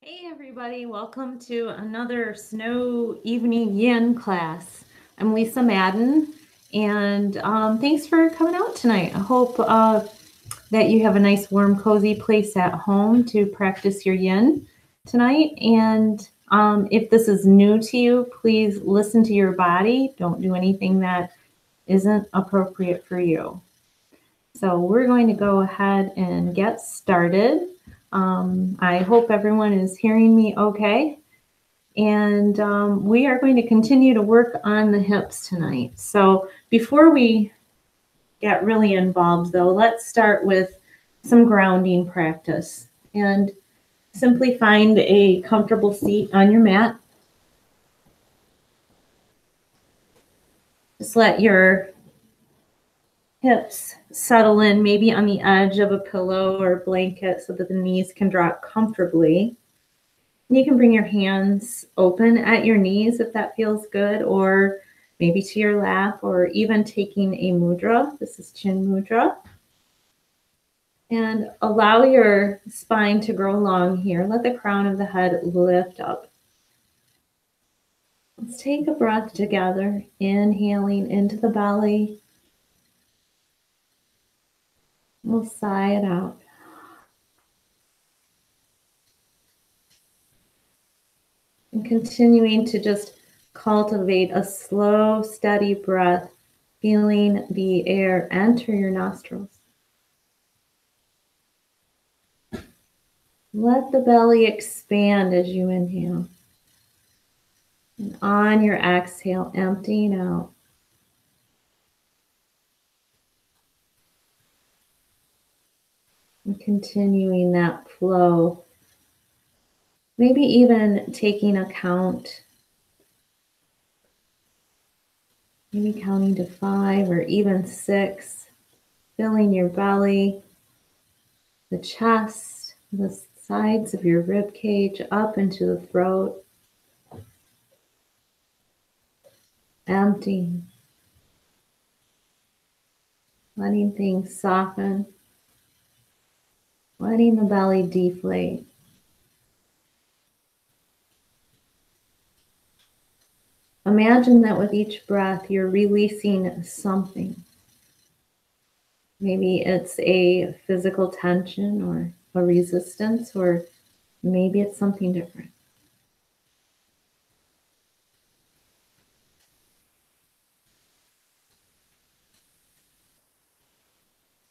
Hey everybody, welcome to another Snow Evening Yin class. I'm Lisa Madden, and thanks for coming out tonight. I hope that you have a nice, warm, cozy place at home to practice your yin tonight. And if this is new to you, please listen to your body. Don't do anything that isn't appropriate for you. So we're going to go ahead and get started. I hope everyone is hearing me okay. And we are going to continue to work on the hips tonight. So before we get really involved, though, let's start with some grounding practice. And simply find a comfortable seat on your mat. Just let your hips settle in, maybe on the edge of a pillow or blanket so that the knees can drop comfortably. And you can bring your hands open at your knees if that feels good, or maybe to your lap, or even taking a mudra. This is Chin Mudra. And allow your spine to grow long here. Let the crown of the head lift up. Let's take a breath together, inhaling into the belly. We'll sigh it out. And continuing to just cultivate a slow, steady breath, feeling the air enter your nostrils. Let the belly expand as you inhale. And on your exhale, emptying out. And continuing that flow. Maybe even taking a count. Maybe counting to 5 or even 6. Filling your belly, the chest, the sides of your rib cage up into the throat. Emptying. Letting things soften. Letting the belly deflate. Imagine that with each breath, you're releasing something. Maybe it's a physical tension or a resistance, or maybe it's something different.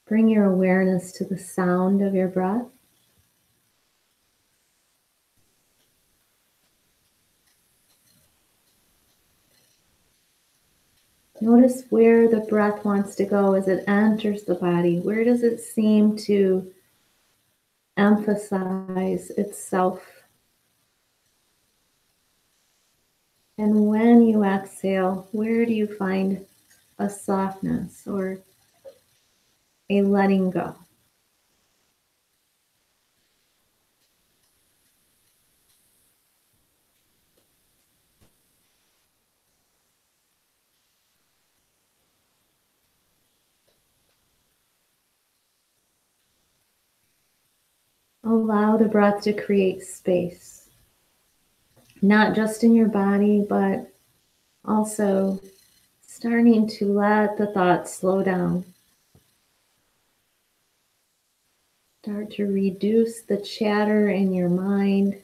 Bring your awareness to the sound of your breath. Notice where the breath wants to go as it enters the body. Where does it seem to emphasize itself? And when you exhale, where do you find a softness or a letting go? Allow the breath to create space, not just in your body, but also starting to let the thoughts slow down. Start to reduce the chatter in your mind.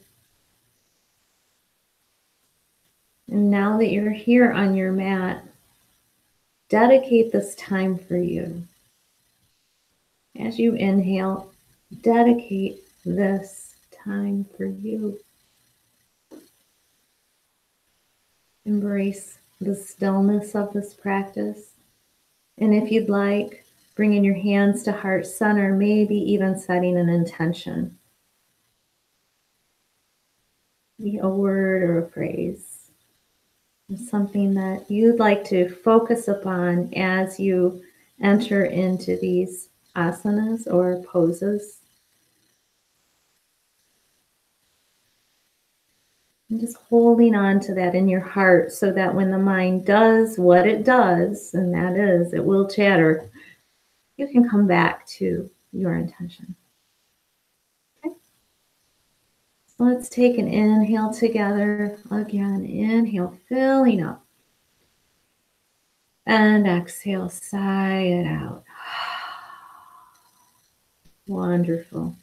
And now that you're here on your mat, dedicate this time for you. As you inhale, dedicate this time for you. Embrace the stillness of this practice. And if you'd like, bringing your hands to heart center, maybe even setting an intention. Be a word or a phrase. Something that you'd like to focus upon as you enter into these asanas or poses. And just holding on to that in your heart so that when the mind does what it does, and that is, it will chatter, you can come back to your intention. Okay? Let's take an inhale together. Again, inhale, filling up. And exhale, sigh it out. Wonderful.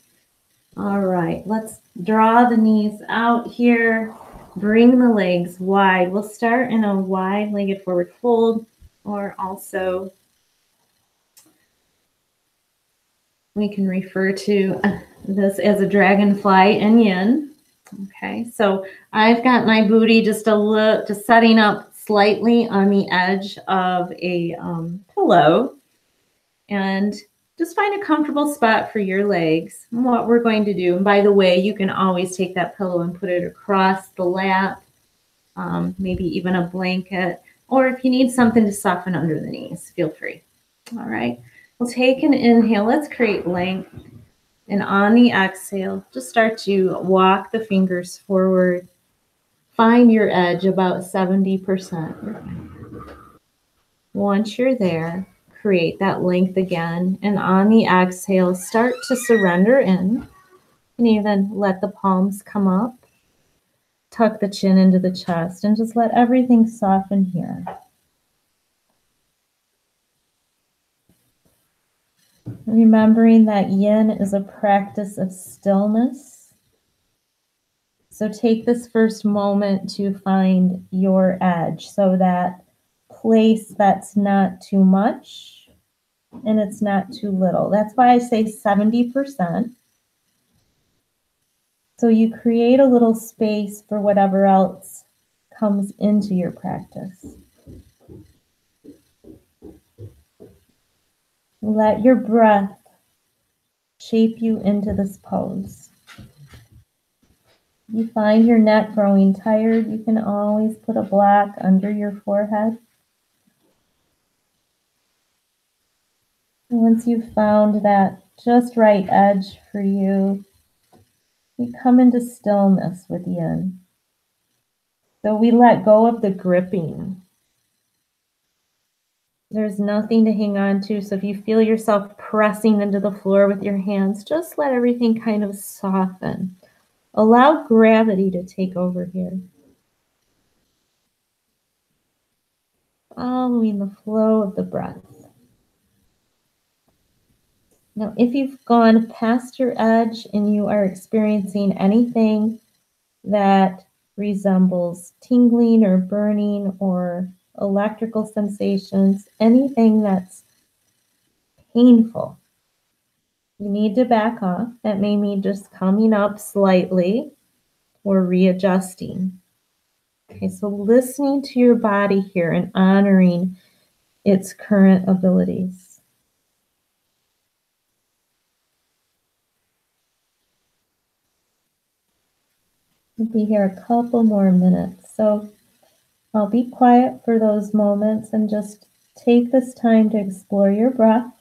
All right, let's draw the knees out here. Bring the legs wide. We'll start in a wide-legged forward fold, or also we can refer to this as a dragonfly in yin. Okay, so I've got my booty just setting up slightly on the edge of a pillow, and just find a comfortable spot for your legs. And what we're going to do, and by the way, you can always take that pillow and put it across the lap, maybe even a blanket, or if you need something to soften under the knees, feel free. All right, we'll take an inhale. Let's create length. And on the exhale, just start to walk the fingers forward. Find your edge about 70%. Once you're there, create that length again. And on the exhale, start to surrender in. And even let the palms come up. Tuck the chin into the chest and just let everything soften here. Remembering that yin is a practice of stillness. So take this first moment to find your edge, so that place that's not too much and it's not too little. That's why I say 70%. So you create a little space for whatever else comes into your practice. Let your breath shape you into this pose. You find your neck growing tired, you can always put a block under your forehead. And once you've found that just right edge for you, we come into stillness with yin. So we let go of the gripping. There's nothing to hang on to. So if you feel yourself pressing into the floor with your hands, just let everything kind of soften. Allow gravity to take over here. Following the flow of the breath. Now, if you've gone past your edge and you are experiencing anything that resembles tingling or burning or electrical sensations, anything that's painful, you need to back off. That may mean just coming up slightly or readjusting. Okay, so listening to your body here and honoring its current abilities. We'll be here a couple more minutes. So I'll be quiet for those moments and just take this time to explore your breath.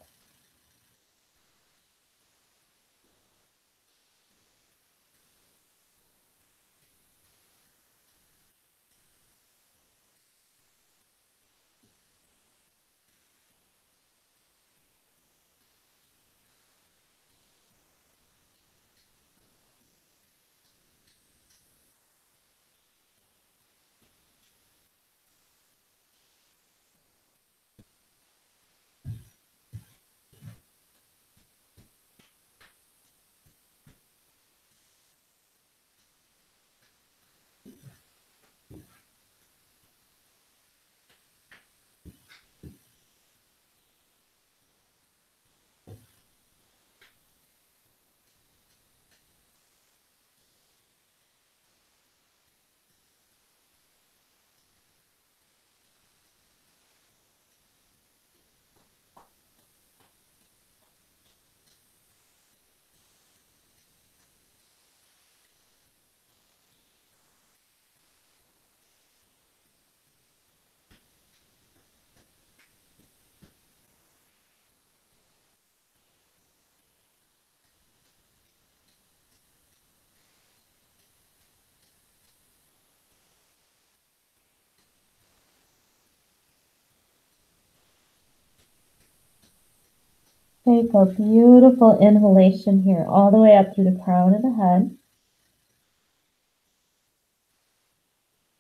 Take a beautiful inhalation here, all the way up through the crown of the head.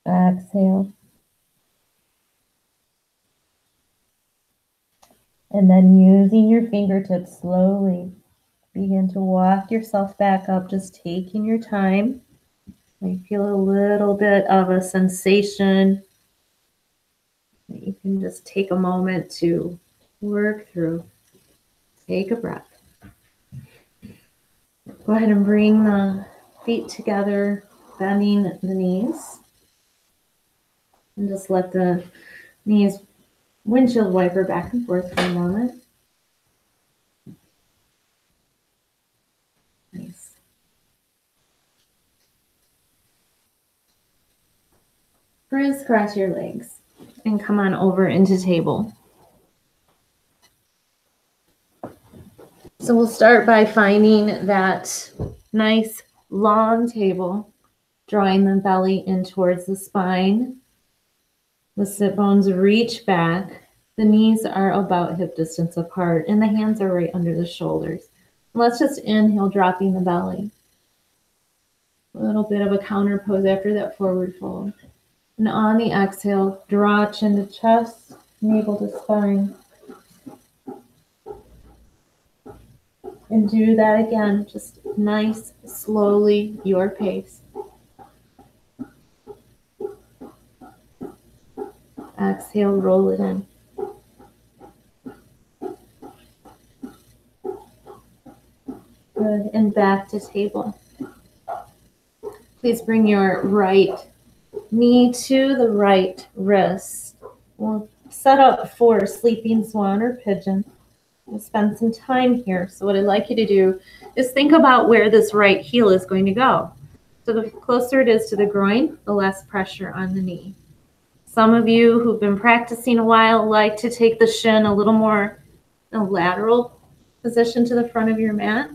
Exhale. And then using your fingertips slowly, begin to walk yourself back up, just taking your time. You feel a little bit of a sensation that you can just take a moment to work through. Take a breath. Go ahead and bring the feet together, bending the knees. And just let the knees windshield wiper back and forth for a moment. Nice. Crisscross your legs and come on over into table. So we'll start by finding that nice long table, drawing the belly in towards the spine. The sit bones reach back. The knees are about hip distance apart and the hands are right under the shoulders. Let's just inhale, dropping the belly. A little bit of a counter pose after that forward fold. And on the exhale, draw chin to chest, navel to spine. And do that again, just nice, slowly, your pace. Exhale, roll it in. Good, and back to table. Please bring your right knee to the right wrist. We'll set up for sleeping swan or pigeon. We'll spend some time here. So what I'd like you to do is think about where this right heel is going to go. So the closer it is to the groin, the less pressure on the knee. Some of you who've been practicing a while like to take the shin a little more in a lateral position to the front of your mat.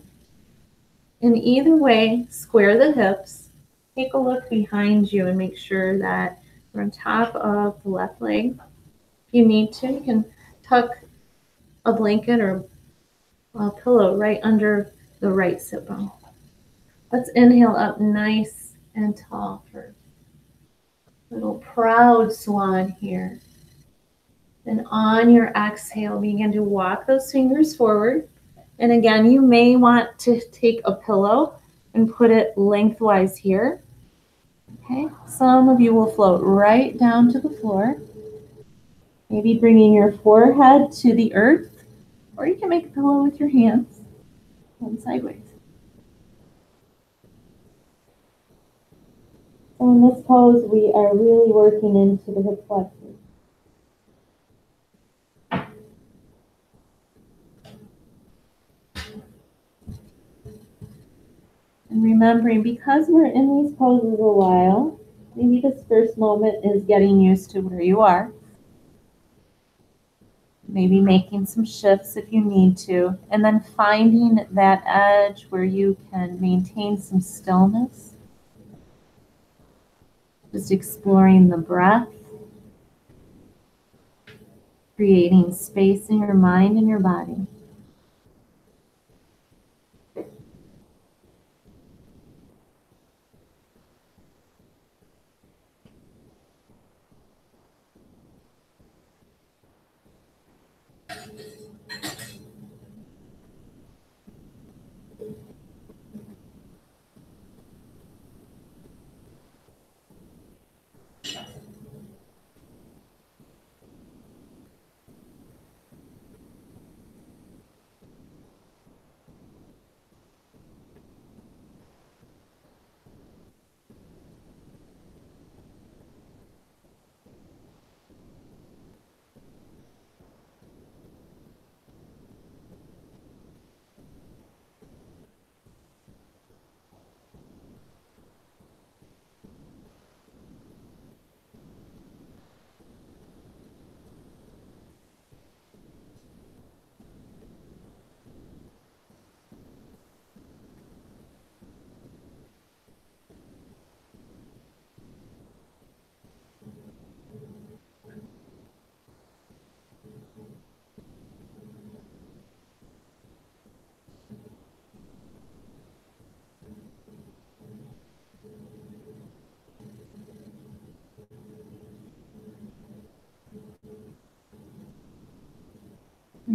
And either way, square the hips. Take a look behind you and make sure that you're on top of the left leg. If you need to, you can tuck a blanket or a pillow right under the right sit bone. Let's inhale up nice and tall for a little proud swan here. And on your exhale, begin to walk those fingers forward. And again, you may want to take a pillow and put it lengthwise here. Okay, some of you will float right down to the floor. Maybe bringing your forehead to the earth, or you can make a pillow with your hands and sideways. So in this pose, we are really working into the hip flexors. And remembering, because we're in these poses a while, maybe this first moment is getting used to where you are. Maybe making some shifts if you need to, and then finding that edge where you can maintain some stillness. Just exploring the breath, creating space in your mind and your body.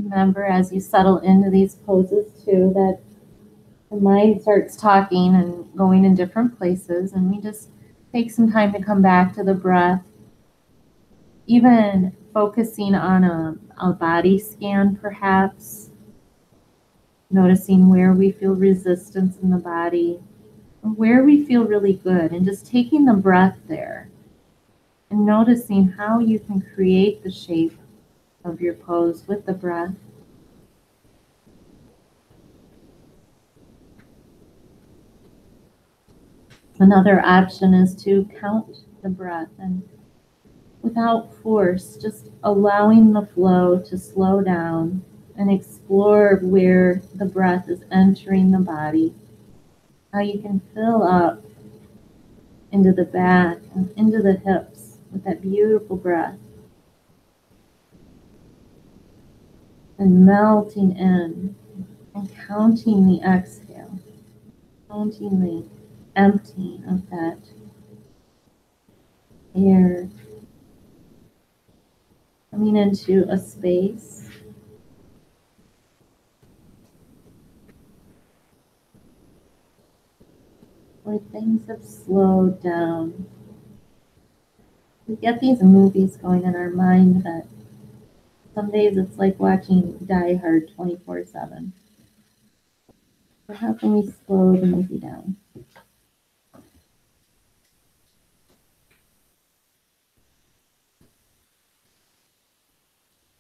Remember, as you settle into these poses too, that the mind starts talking and going in different places, and we just take some time to come back to the breath, even focusing on a body scan perhaps, noticing where we feel resistance in the body, or where we feel really good, and just taking the breath there and noticing how you can create the shape of your pose with the breath. Another option is to count the breath and without force, just allowing the flow to slow down and explore where the breath is entering the body, how you can fill up into the back and into the hips with that beautiful breath and melting in and counting the exhale, counting the emptying of that air, coming into a space where things have slowed down. We get these movies going in our mind that some days it's like watching Die Hard 24/7. But how can we slow the movie down?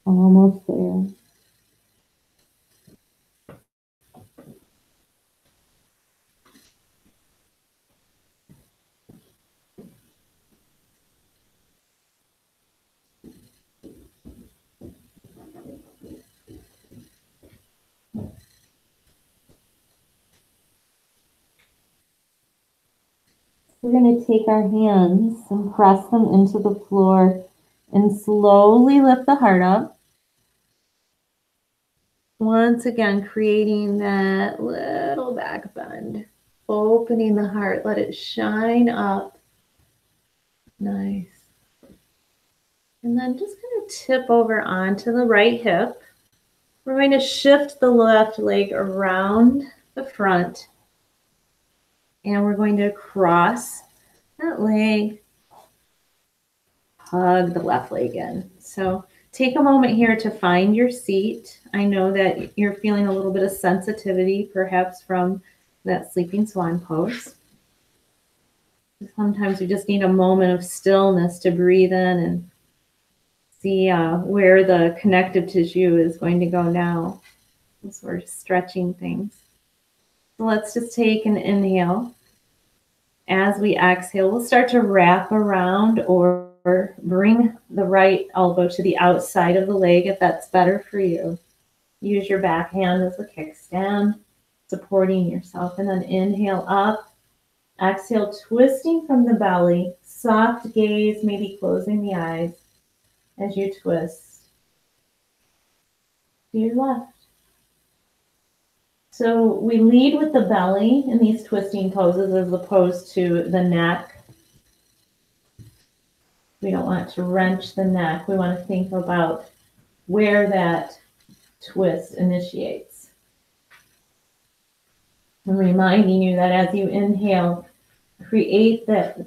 Almost there. We're going to take our hands and press them into the floor and slowly lift the heart up. Once again, creating that little back bend, opening the heart, let it shine up. Nice. And then just going to tip over onto the right hip. We're going to shift the left leg around the front. And we're going to cross that leg, hug the left leg in. So take a moment here to find your seat. I know that you're feeling a little bit of sensitivity, perhaps from that sleeping swan pose. Sometimes we just need a moment of stillness to breathe in and see where the connective tissue is going to go now as we're stretching things. So let's just take an inhale. As we exhale, we'll start to wrap around or bring the right elbow to the outside of the leg if that's better for you. Use your back hand as a kickstand, supporting yourself. And then inhale up. Exhale, twisting from the belly. Soft gaze, maybe closing the eyes as you twist to your left. So we lead with the belly in these twisting poses as opposed to the neck. We don't want to wrench the neck. We want to think about where that twist initiates. I'm reminding you that as you inhale, create that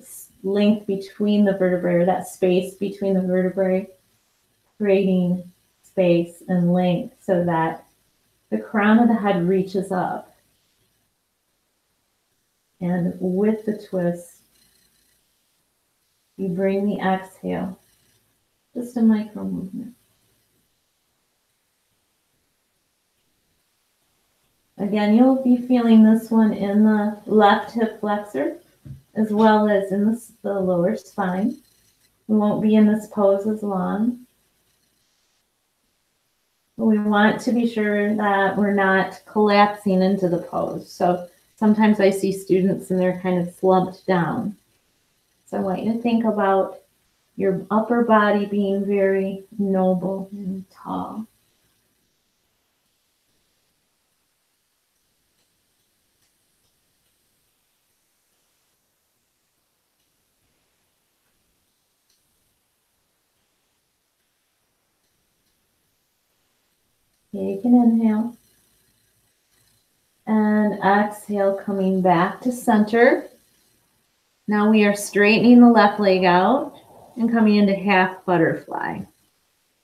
length between the vertebrae, or that space between the vertebrae, creating space and length so that the crown of the head reaches up. And with the twist, you bring the exhale, just a micro movement. Again, you'll be feeling this one in the left hip flexor as well as in the lower spine. We won't be in this pose as long. We want to be sure that we're not collapsing into the pose. So sometimes I see students and they're kind of slumped down. So I want you to think about your upper body being very noble and tall. Take an inhale. And exhale, coming back to center. Now we are straightening the left leg out and coming into half butterfly.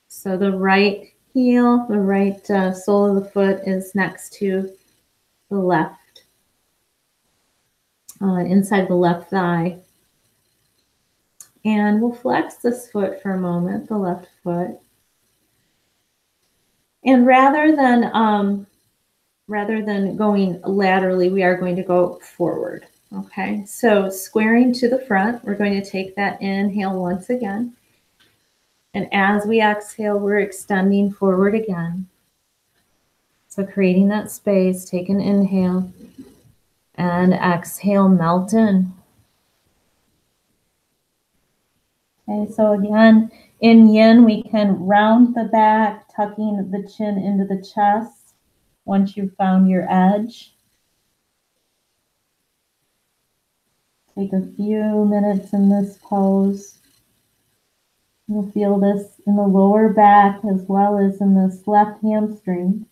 So the right heel, the right sole of the foot is next to the left, inside the left thigh. And we'll flex this foot for a moment, the left foot. And rather than going laterally, we are going to go forward. Okay, so squaring to the front, we're going to take that inhale once again. And as we exhale, we're extending forward again. So creating that space, take an inhale and exhale, melt in. Okay, so again, in yin, we can round the back, tucking the chin into the chest once you've found your edge. Take a few minutes in this pose. You'll feel this in the lower back as well as in this left hamstring.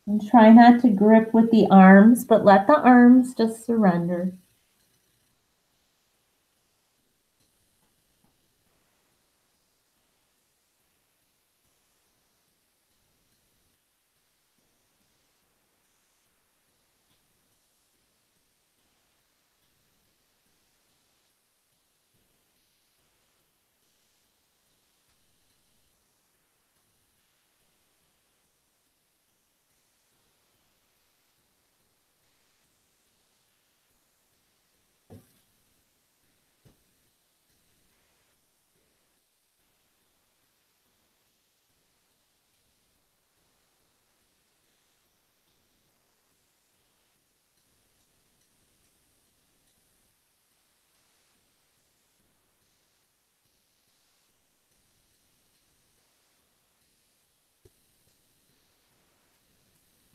And try not to grip with the arms, but let the arms just surrender.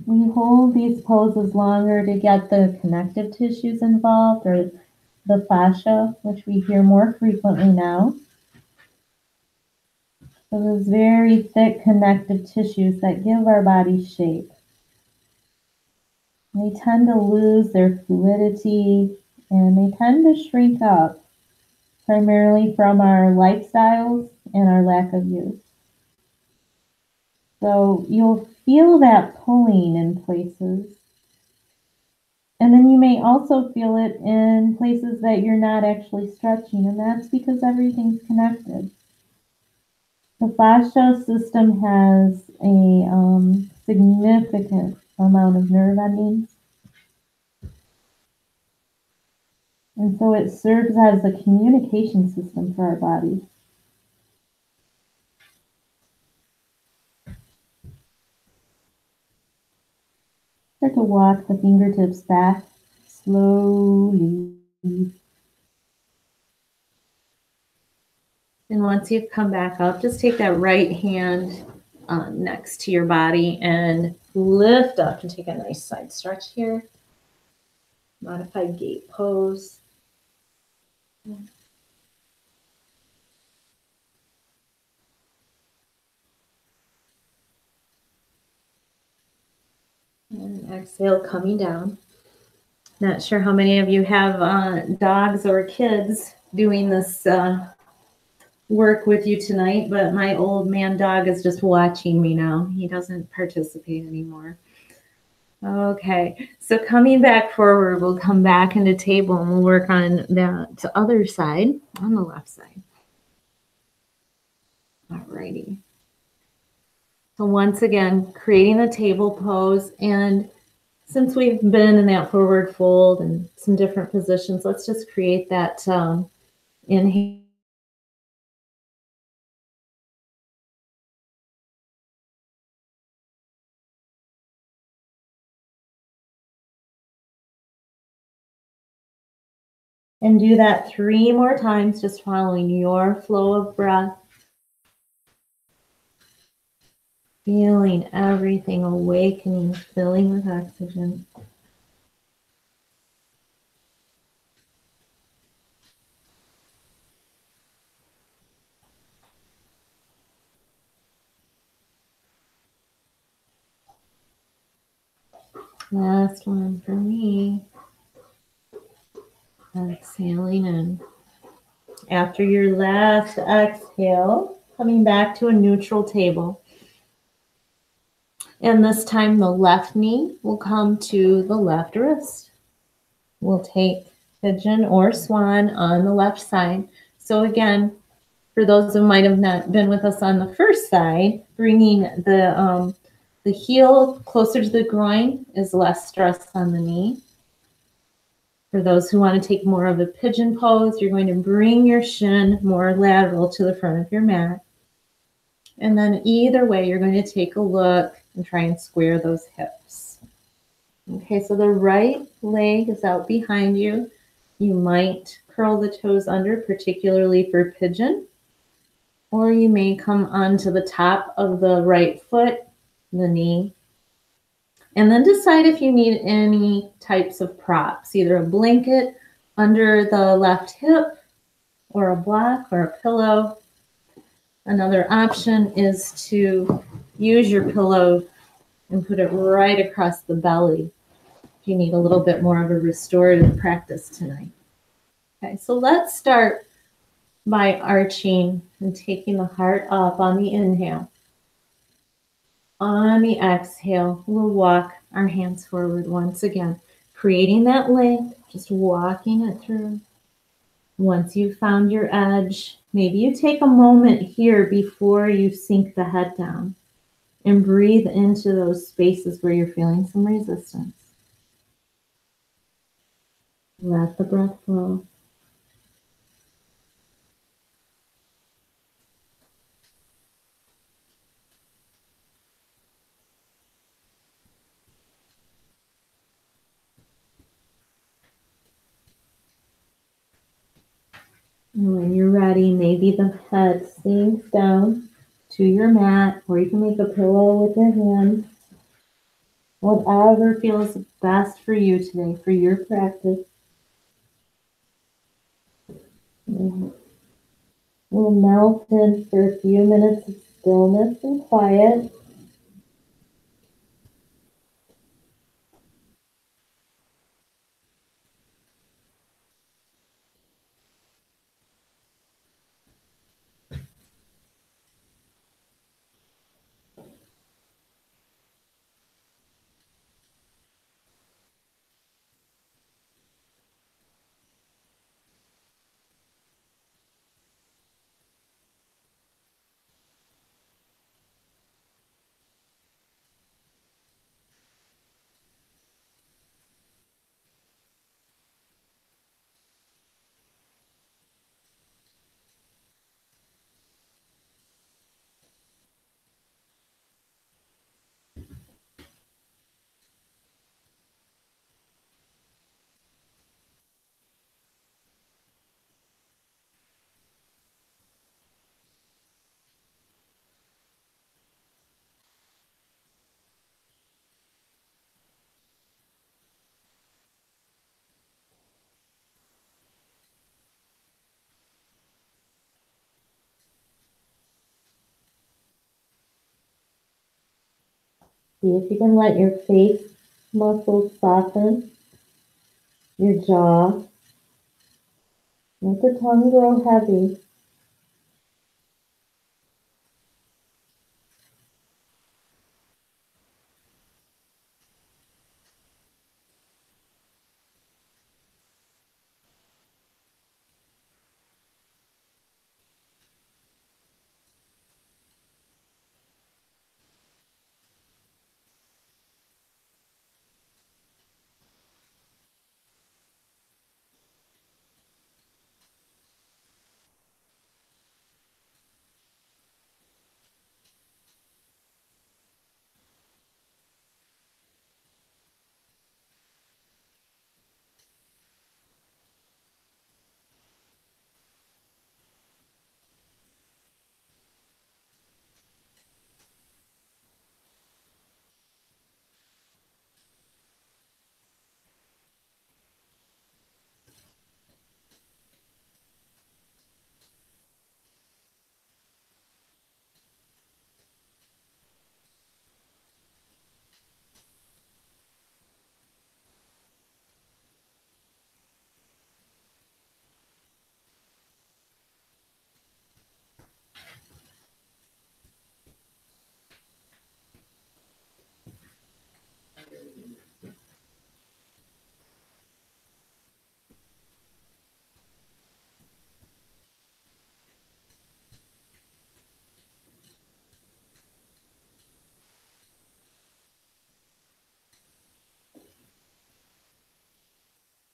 We hold these poses longer to get the connective tissues involved, or the fascia, which we hear more frequently now. So those very thick connective tissues that give our body shape. They tend to lose their fluidity and they tend to shrink up, primarily from our lifestyles and our lack of use. So you'll feel that pulling in places. And then you may also feel it in places that you're not actually stretching, and that's because everything's connected. The fascia system has a significant amount of nerve endings. And so it serves as a communication system for our body. Start to walk the fingertips back slowly. And once you've come back up, just take that right hand next to your body and lift up and take a nice side stretch here. Modified gate pose. And exhale, coming down. Not sure how many of you have dogs or kids doing this work with you tonight, but my old man dog is just watching me now. He doesn't participate anymore. Okay, so coming back forward, we'll come back into table and we'll work on that other side, on the left side. Alrighty. So once again, creating the table pose, and since we've been in that forward fold and some different positions, let's just create that inhale. And do that 3 more times, just following your flow of breath. Feeling everything awakening, filling with oxygen. Last one for me. Exhaling in. After your last exhale, coming back to a neutral table. And this time the left knee will come to the left wrist. We'll take pigeon or swan on the left side. So again, for those who might have not been with us on the first side, bringing the heel closer to the groin is less stress on the knee. For those who want to take more of a pigeon pose, you're going to bring your shin more lateral to the front of your mat. And then either way, you're going to take a look and try and square those hips. Okay, so the right leg is out behind you. You might curl the toes under, particularly for pigeon, or you may come onto the top of the right foot, the knee, and then decide if you need any types of props, either a blanket under the left hip or a block or a pillow. Another option is to use your pillow and put it right across the belly if you need a little bit more of a restorative practice tonight. Okay, so let's start by arching and taking the heart up on the inhale. On the exhale, we'll walk our hands forward once again, creating that length, just walking it through. Once you've found your edge, maybe you take a moment here before you sink the head down and breathe into those spaces where you're feeling some resistance. Let the breath flow. And when you're ready, maybe the head sinks down to your mat, or you can make a pillow with your hands. Whatever feels best for you today, for your practice. We'll melt in for a few minutes of stillness and quiet. See if you can let your face muscles soften, your jaw. Let the tongue grow heavy.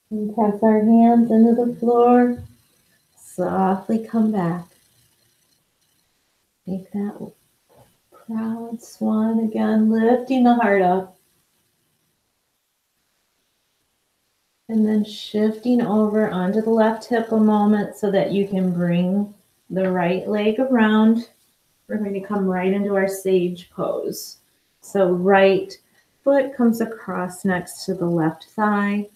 And press our hands into the floor. Softly come back. Make that proud swan again, lifting the heart up. And then shifting over onto the left hip a moment so that you can bring the right leg around. We're going to come right into our sage pose. So right foot comes across next to the left thigh.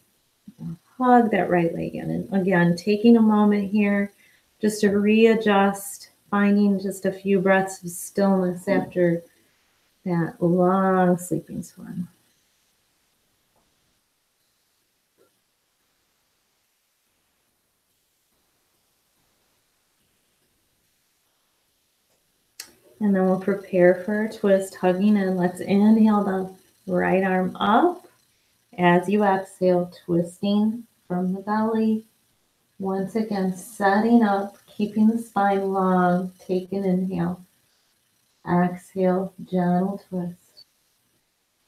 Hug that right leg in. And again, taking a moment here just to readjust, finding just a few breaths of stillness after that long sleeping swan. And then we'll prepare for a twist, hugging in. Let's inhale the right arm up. As you exhale, twisting from the belly. Once again, setting up, keeping the spine long. Take an inhale. Exhale, gentle twist.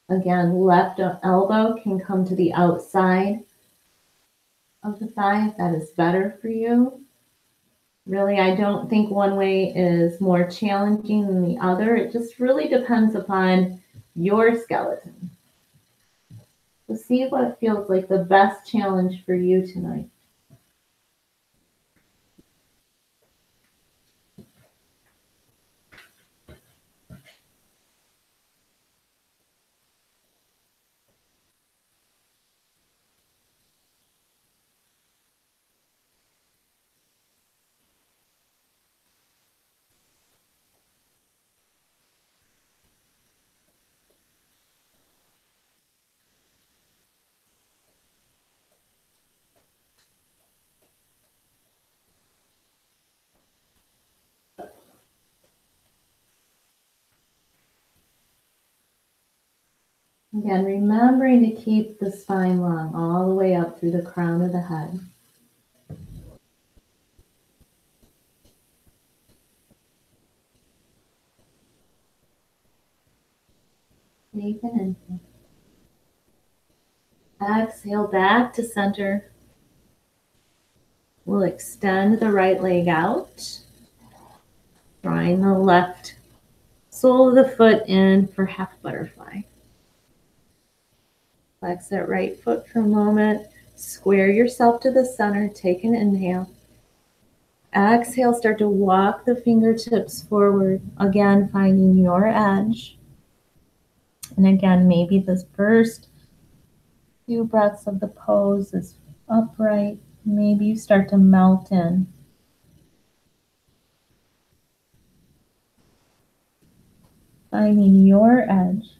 Again, left elbow can come to the outside of the thigh if that is better for you. Really, I don't think one way is more challenging than the other. It just really depends upon your skeleton. So see what feels like the best challenge for you tonight. Again, remembering to keep the spine long all the way up through the crown of the head. Take an inhale. Exhale back to center. We'll extend the right leg out, drawing the left sole of the foot in for half butterfly. Flex that right foot for a moment. Square yourself to the center. Take an inhale. Exhale, start to walk the fingertips forward. Again, finding your edge. And again, maybe this first few breaths of the pose is upright. Maybe you start to melt in. Finding your edge.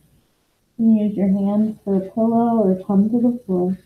You can use your hands for a pillow or come to the floor.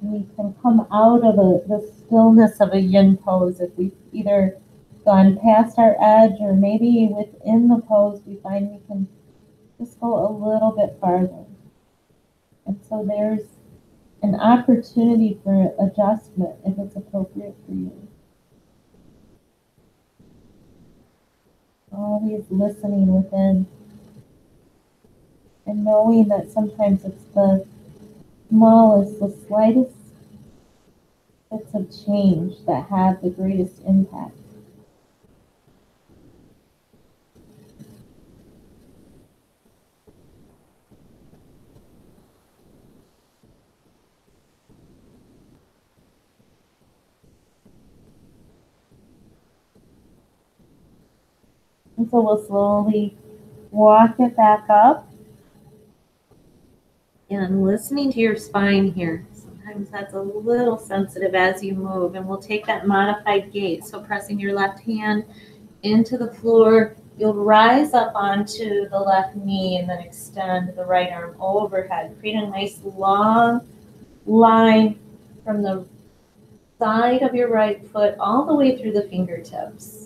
We can come out of the stillness of a yin pose if we've either gone past our edge or maybe within the pose we find we can just go a little bit farther. And so there's an opportunity for adjustment if it's appropriate for you. Always listening within and knowing that sometimes it's the smallest, the slightest bits of change that have the greatest impact. And so we'll slowly walk it back up. And listening to your spine here. Sometimes that's a little sensitive as you move. And we'll take that modified gait. So pressing your left hand into the floor, you'll rise up onto the left knee and then extend the right arm overhead. Create a nice long line from the side of your right foot all the way through the fingertips.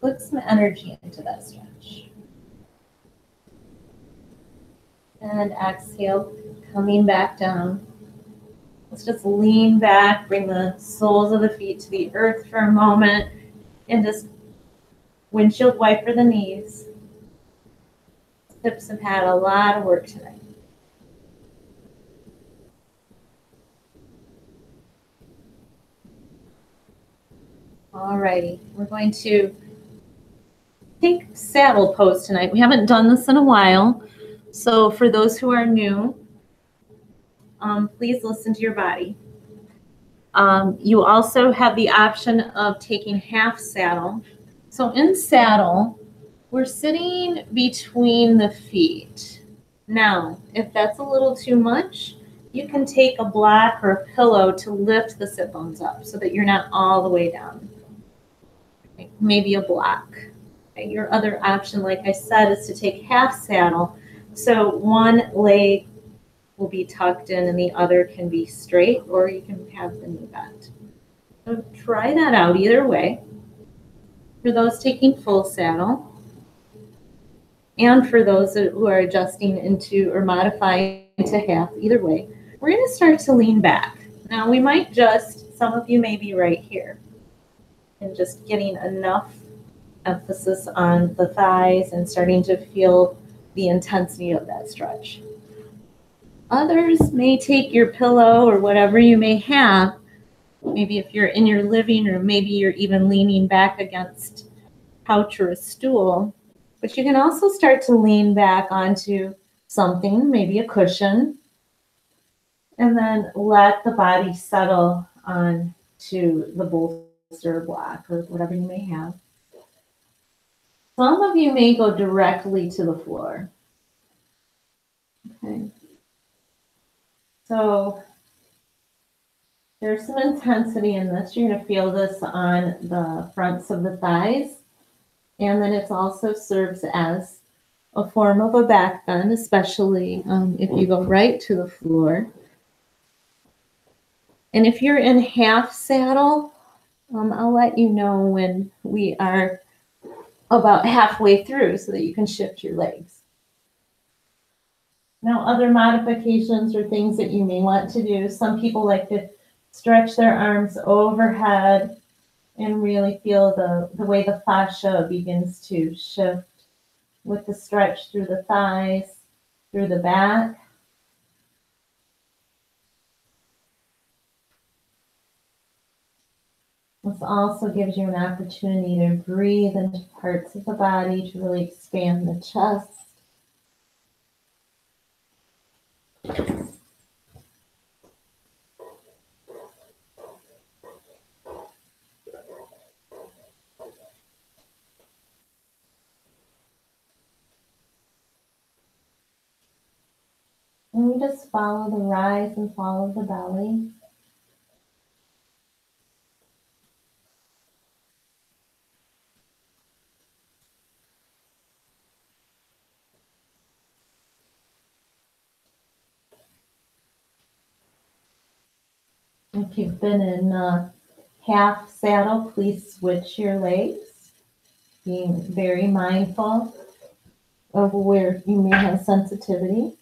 Put some energy into that stretch. And exhale, coming back down. Let's just lean back, bring the soles of the feet to the earth for a moment, and just windshield wiper the knees. Hips have had a lot of work tonight. Alrighty, we're going to take saddle pose tonight. We haven't done this in a while, so for those who are new, please listen to your body. You also have the option of taking half saddle. So in saddle, we're sitting between the feet. Now, if that's a little too much, you can take a block or a pillow to lift the sit bones up so that you're not all the way down. Maybe a block. Your other option, like I said, is to take half saddle. So one leg will be tucked in and the other can be straight, or you can have the knee bent. So try that out either way. For those taking full saddle, and for those who are adjusting into or modifying to half, either way, we're going to start to lean back. Now we might just, some of you may be right here, and just getting enough emphasis on the thighs and starting to feel the intensity of that stretch. Others may take your pillow or whatever you may have. Maybe if you're in your living room, maybe you're even leaning back against a couch or a stool. But you can also start to lean back onto something, maybe a cushion, and then let the body settle onto the bolster block or whatever you may have. Some of you may go directly to the floor. Okay. So there's some intensity in this. You're going to feel this on the fronts of the thighs. And then it also serves as a form of a back bend, especially if you go right to the floor. And if you're in half saddle, I'll let you know when we are about halfway through so that you can shift your legs. Now, other modifications or things that you may want to do, some people like to stretch their arms overhead and really feel the way the fascia begins to shift with the stretch through the thighs, through the back. This also gives you an opportunity to breathe into parts of the body to really expand the chest. And we just follow the rise and fall of the belly. If you've been in half saddle, please switch your legs, being very mindful of where you may have sensitivity.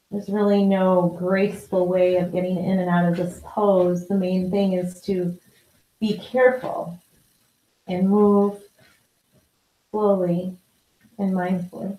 There's really no graceful way of getting in and out of this pose. The main thing is to be careful and move slowly and mindfully.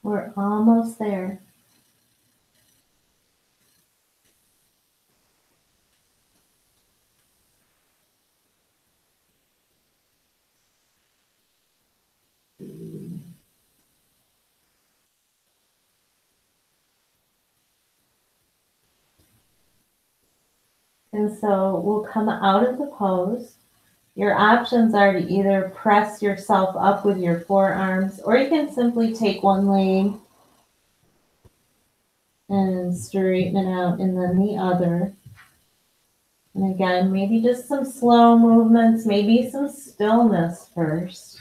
We're almost there. And so we'll come out of the pose. Your options are to either press yourself up with your forearms, or you can simply take one leg and straighten it out, and then the other. And again, maybe just some slow movements, maybe some stillness first.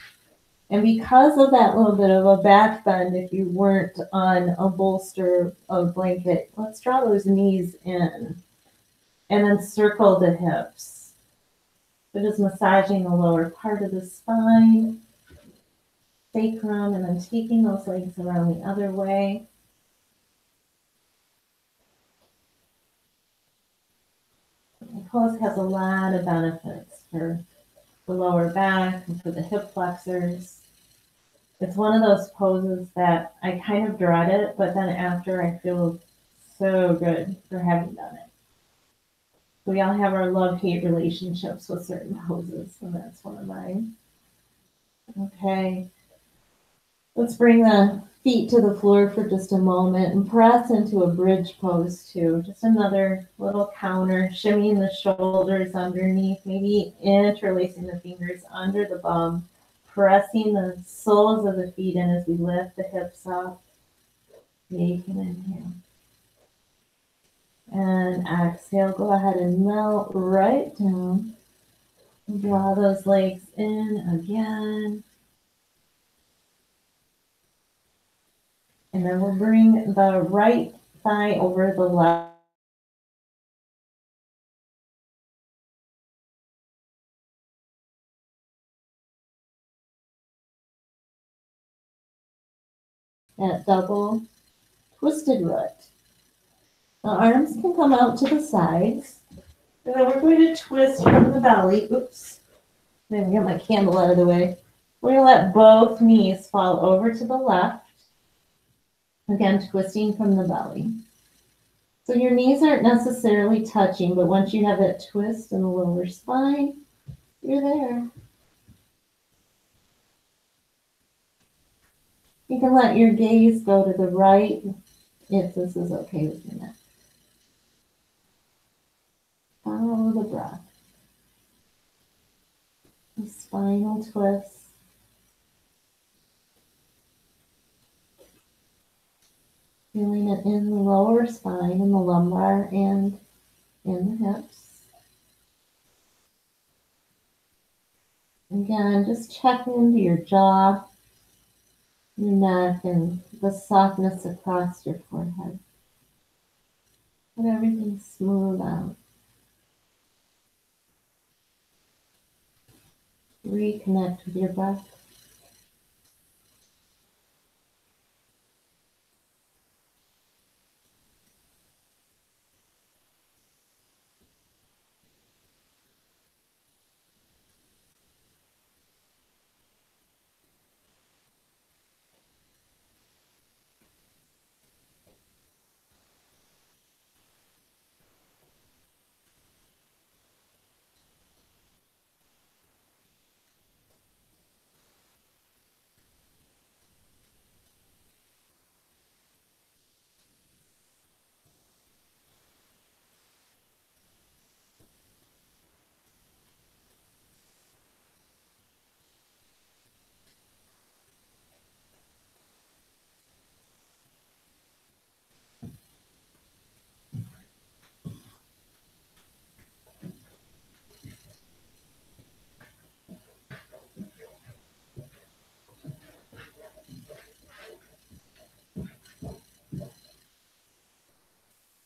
And because of that little bit of a back bend, if you weren't on a bolster of blanket, let's draw those knees in and then circle the hips. So just massaging the lower part of the spine, sacrum, and then taking those legs around the other way. The pose has a lot of benefits for the lower back and for the hip flexors. It's one of those poses that I kind of dread it, but then after I feel so good for having done it. We all have our love-hate relationships with certain poses, and that's one of mine. Okay, let's bring the feet to the floor for just a moment and press into a bridge pose too. Just another little counter, shimmying the shoulders underneath, maybe interlacing the fingers under the bum, pressing the soles of the feet in as we lift the hips up. Take an inhale. And exhale, go ahead and melt right down. Draw those legs in again. And then we'll bring the right thigh over the left. That double twisted root. The arms can come out to the sides. And then we're going to twist from the belly. Oops. Let me get my candle out of the way. We're going to let both knees fall over to the left. Again, twisting from the belly. So your knees aren't necessarily touching, but once you have that twist in the lower spine, you're there. You can let your gaze go to the right if this is okay with your neck. Follow the breath. The spinal twist. Feeling it in the lower spine, in the lumbar, and in the hips. Again, just check into your jaw, your neck, and the softness across your forehead. Let everything smooth out. Reconnect with your breath.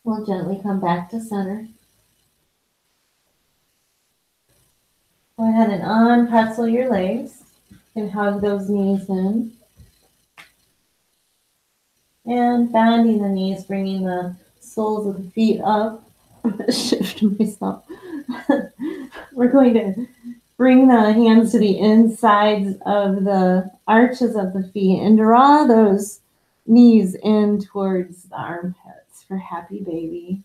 We'll gently come back to center. Go ahead and unpretzel your legs and hug those knees in. And bending the knees, bringing the soles of the feet up. I'm going to shift myself. We're going to bring the hands to the insides of the arches of the feet and draw those knees in towards the armpits for happy baby.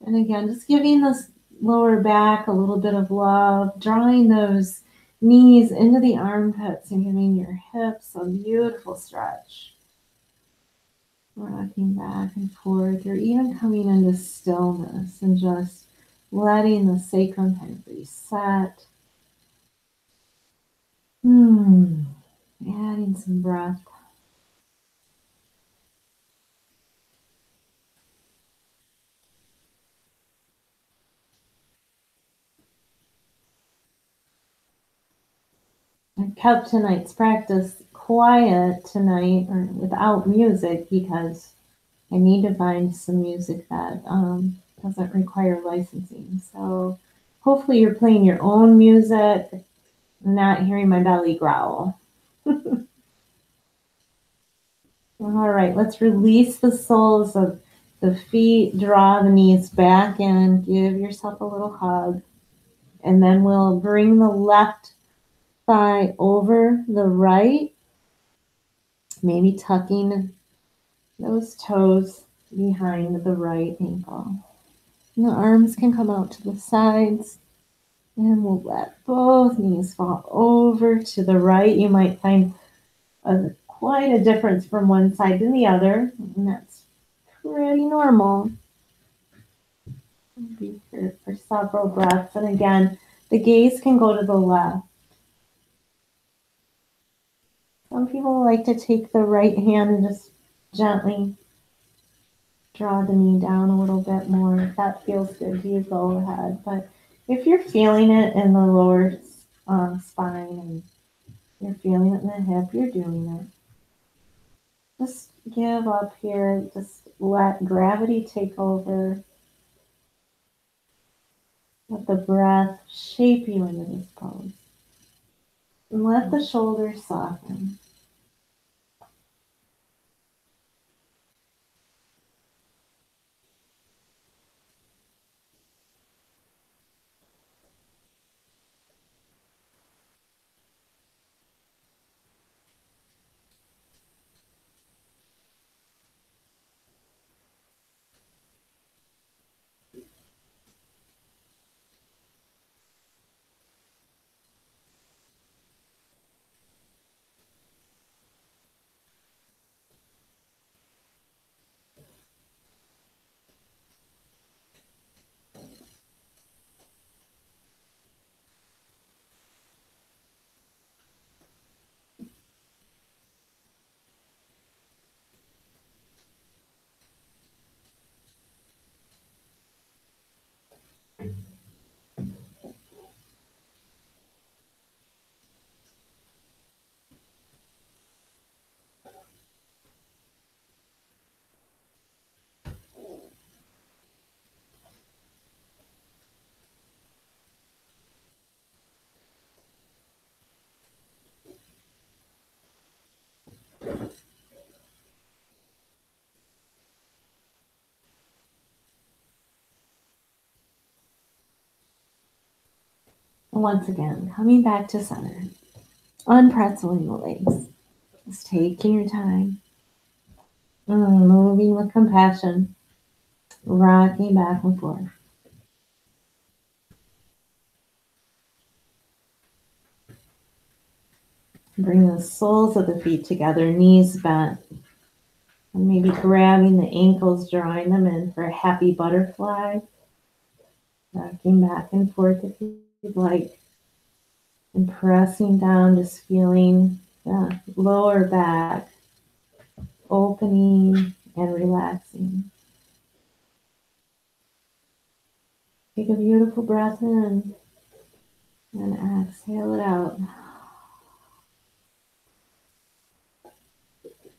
And again, just giving this lower back a little bit of love, drawing those knees into the armpits and giving your hips a beautiful stretch. Rocking back and forth, or even coming into stillness and just letting the sacrum kind of reset. Adding some breath. I kept tonight's practice quiet tonight or without music because I need to find some music that doesn't require licensing. So hopefully you're playing your own music, not hearing my belly growl. All right, let's release the soles of the feet, draw the knees back in, give yourself a little hug, and then we'll bring the left thigh over the right, maybe tucking those toes behind the right ankle. And the arms can come out to the sides, and we'll let both knees fall over to the right. You might find quite a difference from one side to the other, and that's pretty normal. Be here for several breaths. And again, the gaze can go to the left. Some people like to take the right hand and just gently draw the knee down a little bit more. If that feels good to you, go ahead. But if you're feeling it in the lower spine and you're feeling it in the hip, you're doing it. Just give up here. Just let gravity take over. Let the breath shape you into this pose. And let the shoulders soften. And once again, coming back to center, unpretzeling the legs. Just taking your time. Moving with compassion. Rocking back and forth. Bring the soles of the feet together, knees bent. And maybe grabbing the ankles, drawing them in for a happy butterfly. Rocking back and forth if you'd like. And pressing down, just feeling the lower back opening and relaxing. Take a beautiful breath in and exhale it out.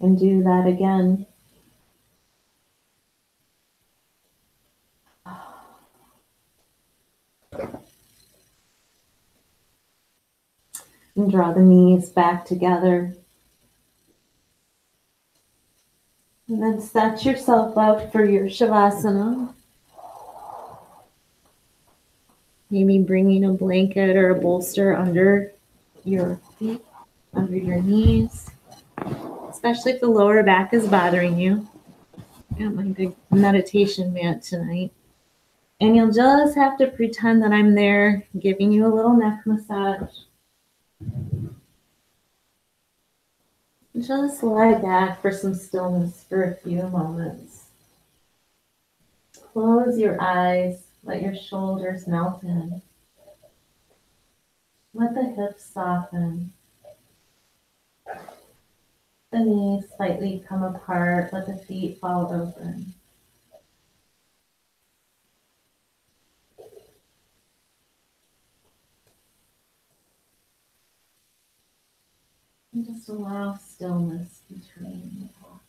And do that again. And draw the knees back together. And then set yourself up for your Shavasana. Maybe bringing a blanket or a bolster under your feet, under your knees. especially if the lower back is bothering you. Got my big meditation mat tonight. And you'll just have to pretend that I'm there giving you a little neck massage. Just lie back for some stillness for a few moments. Close your eyes, let your shoulders melt in. Let the hips soften. The knees slightly come apart, let the feet fall open. And just allow stillness between the thoughts.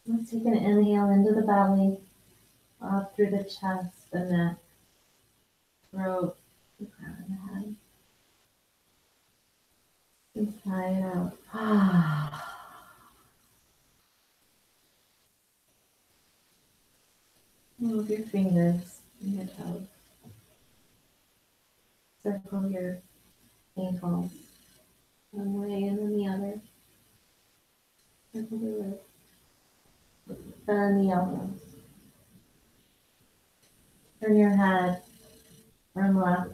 Let's take an inhale into the belly, up through the chest, the neck, throat, the crown of the head. And sigh it out. Move your fingers and your toes. Circle your ankles one way and then the other. Circle the wrist. Bend the elbows. Turn your head from left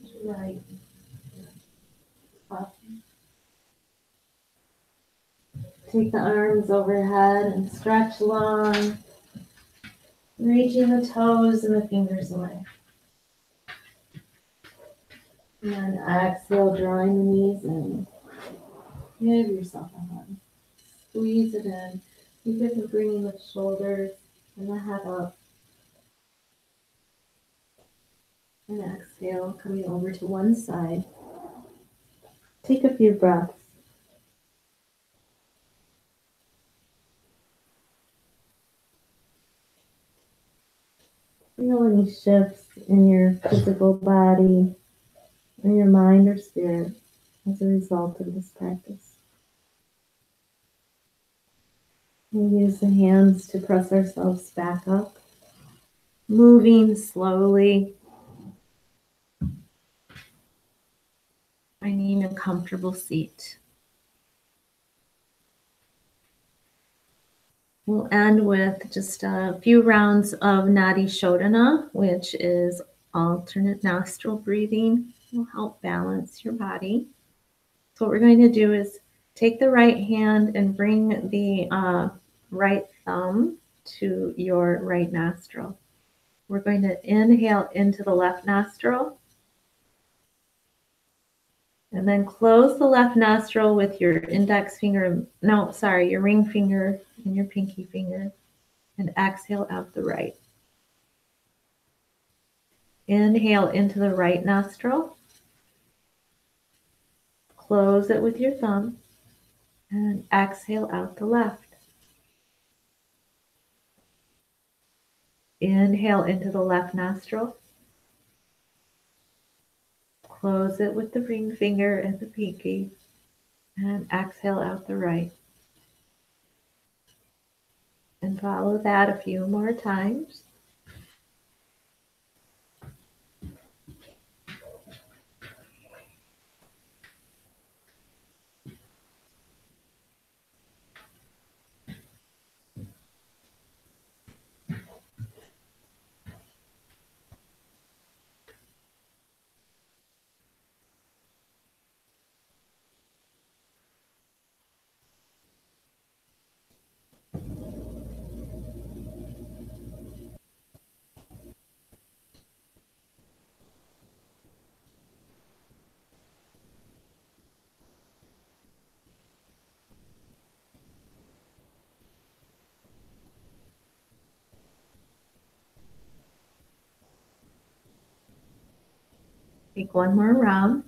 to right. Up. Take the arms overhead and stretch long, reaching the toes and the fingers away. And then exhale, drawing the knees in. Give yourself a hug. Squeeze it in. Keep it from bringing the shoulders and the head up. And exhale, coming over to one side. Take a few breaths. Feel any shifts in your physical body, in your mind or spirit as a result of this practice. We use the hands to press ourselves back up, moving slowly, finding a comfortable seat. We'll end with just a few rounds of Nadi Shodhana, which is alternate nostril breathing. Will help balance your body. So what we're going to do is take the right hand and bring the right thumb to your right nostril. We're going to inhale into the left nostril and then close the left nostril with your index finger, your ring finger and your pinky finger, and exhale out the right. Inhale into the right nostril, close it with your thumb, and exhale out the left. Inhale into the left nostril, close it with the ring finger and the pinky, and exhale out the right. And follow that a few more times. Take one more round.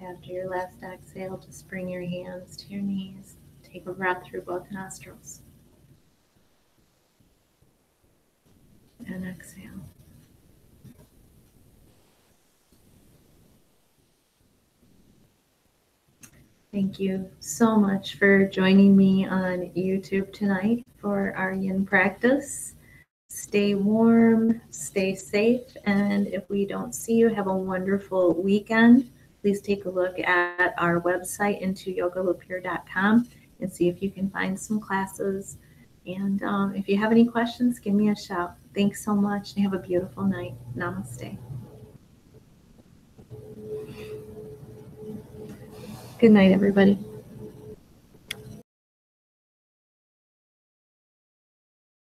After your last exhale, just bring your hands to your knees. Take a breath through both nostrils. And exhale. Thank you so much for joining me on YouTube tonight for our yin practice. Stay warm, stay safe, and if we don't see you, have a wonderful weekend. Please take a look at our website, intoyogalupure.com, and see if you can find some classes. And if you have any questions, give me a shout. Thanks so much, and have a beautiful night. Namaste. Good night, everybody.